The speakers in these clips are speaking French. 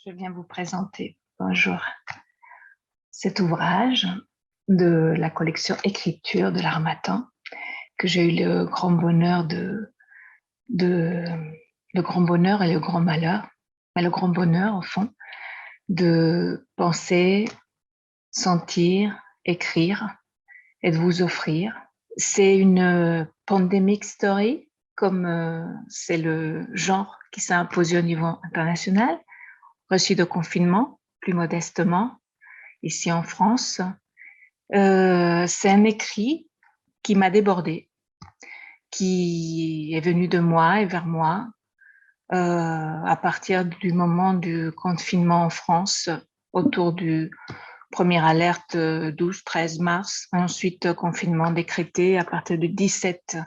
Je viens vous présenter, bonjour, cet ouvrage de la collection Écriture de l'Harmattan que j'ai eu le grand bonheur le grand bonheur et le grand malheur, mais le grand bonheur au fond, de penser, sentir, écrire et de vous offrir. C'est une pandemic story, comme c'est le genre qui s'est imposé au niveau international, reçu de confinement, plus modestement, ici en France. C'est un écrit qui m'a débordé, qui est venu de moi et vers moi à partir du moment du confinement en France, autour du première alerte 12-13 mars, ensuite confinement décrété à partir du 17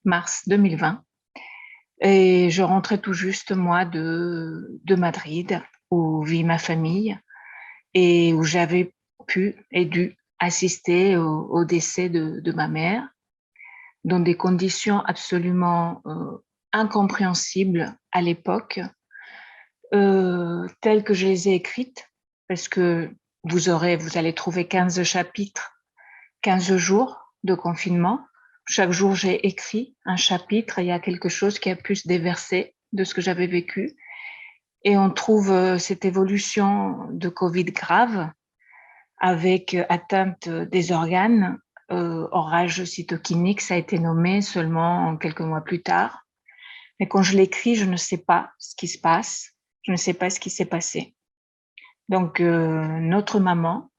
mars 2020. Et je rentrais tout juste, moi, de Madrid, où vit ma famille, et où j'avais pu et dû assister au décès de ma mère, dans des conditions absolument incompréhensibles à l'époque, telles que je les ai écrites, parce que vous allez trouver 15 chapitres, 15 jours de confinement. Chaque jour, j'ai écrit un chapitre et il y a quelque chose qui a pu se déverser de ce que j'avais vécu. Et on trouve cette évolution de Covid grave, avec atteinte des organes, orage cytokinique, ça a été nommé seulement quelques mois plus tard. Mais quand je l'écris, je ne sais pas ce qui se passe, je ne sais pas ce qui s'est passé. Donc, notre maman,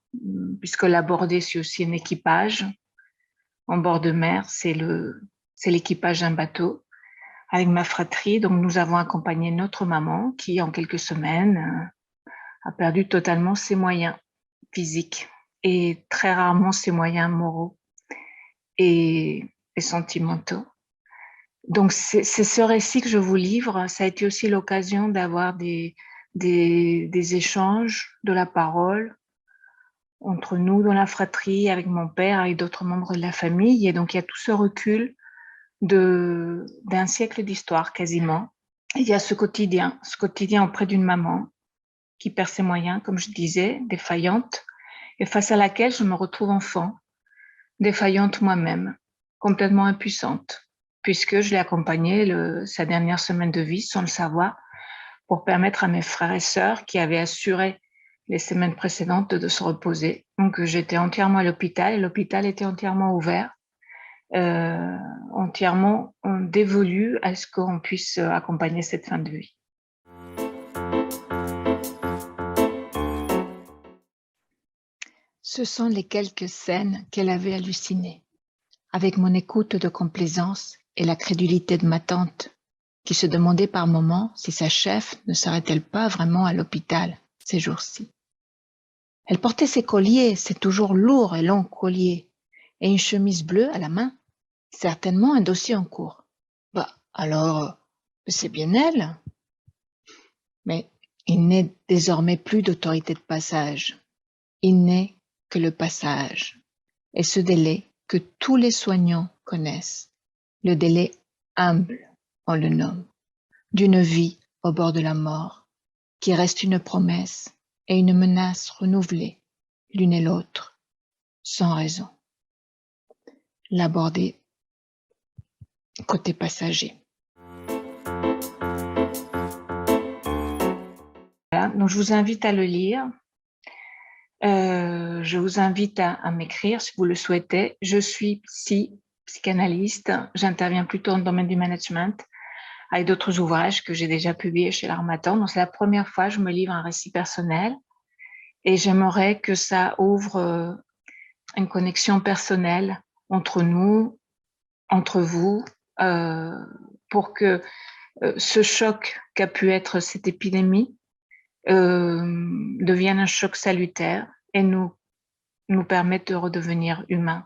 puisque l'aborder, c'est aussi un équipage, en bord de mer, c'est l'équipage d'un bateau, avec ma fratrie. Donc, nous avons accompagné notre maman qui, en quelques semaines, a perdu totalement ses moyens physiques et très rarement ses moyens moraux et sentimentaux. Donc, c'est ce récit que je vous livre. Ça a été aussi l'occasion d'avoir des échanges, de la parole entre nous dans la fratrie, avec mon père, avec d'autres membres de la famille. Et donc, il y a tout ce recul d'un siècle d'histoire quasiment. Et il y a ce quotidien auprès d'une maman qui perd ses moyens, comme je disais, défaillante, et face à laquelle je me retrouve enfant, défaillante moi-même, complètement impuissante, puisque je l'ai accompagnée sa dernière semaine de vie sans le savoir, pour permettre à mes frères et sœurs qui avaient assuré les semaines précédentes de se reposer. Donc j'étais entièrement à l'hôpital et l'hôpital était entièrement ouvert, entièrement dévolu à ce qu'on puisse accompagner cette fin de vie. Ce sont les quelques scènes qu'elle avait hallucinées, avec mon écoute de complaisance et la crédulité de ma tante, qui se demandait par moments si sa chef ne serait-elle pas vraiment à l'hôpital ces jours-ci. Elle portait ses colliers, ses toujours lourds et longs colliers, et une chemise bleue à la main, certainement un dossier en cours. Bah, alors, c'est bien elle. Mais il n'est désormais plus d'autorité de passage. Il n'est que le passage, et ce délai que tous les soignants connaissent, le délai humble, on le nomme, d'une vie au bord de la mort, qui reste une promesse et une menace renouvelée, l'une et l'autre, sans raison. L'aborder côté passager. Voilà, donc je vous invite à le lire. Je vous invite à m'écrire si vous le souhaitez. Je suis psychanalyste. J'interviens plutôt dans le domaine du management avec d'autres ouvrages que j'ai déjà publiés chez l'Harmattan. Donc, c'est la première fois que je me livre un récit personnel et j'aimerais que ça ouvre une connexion personnelle entre nous, entre vous, pour que ce choc qu'a pu être cette épidémie devienne un choc salutaire et nous permette de redevenir humains.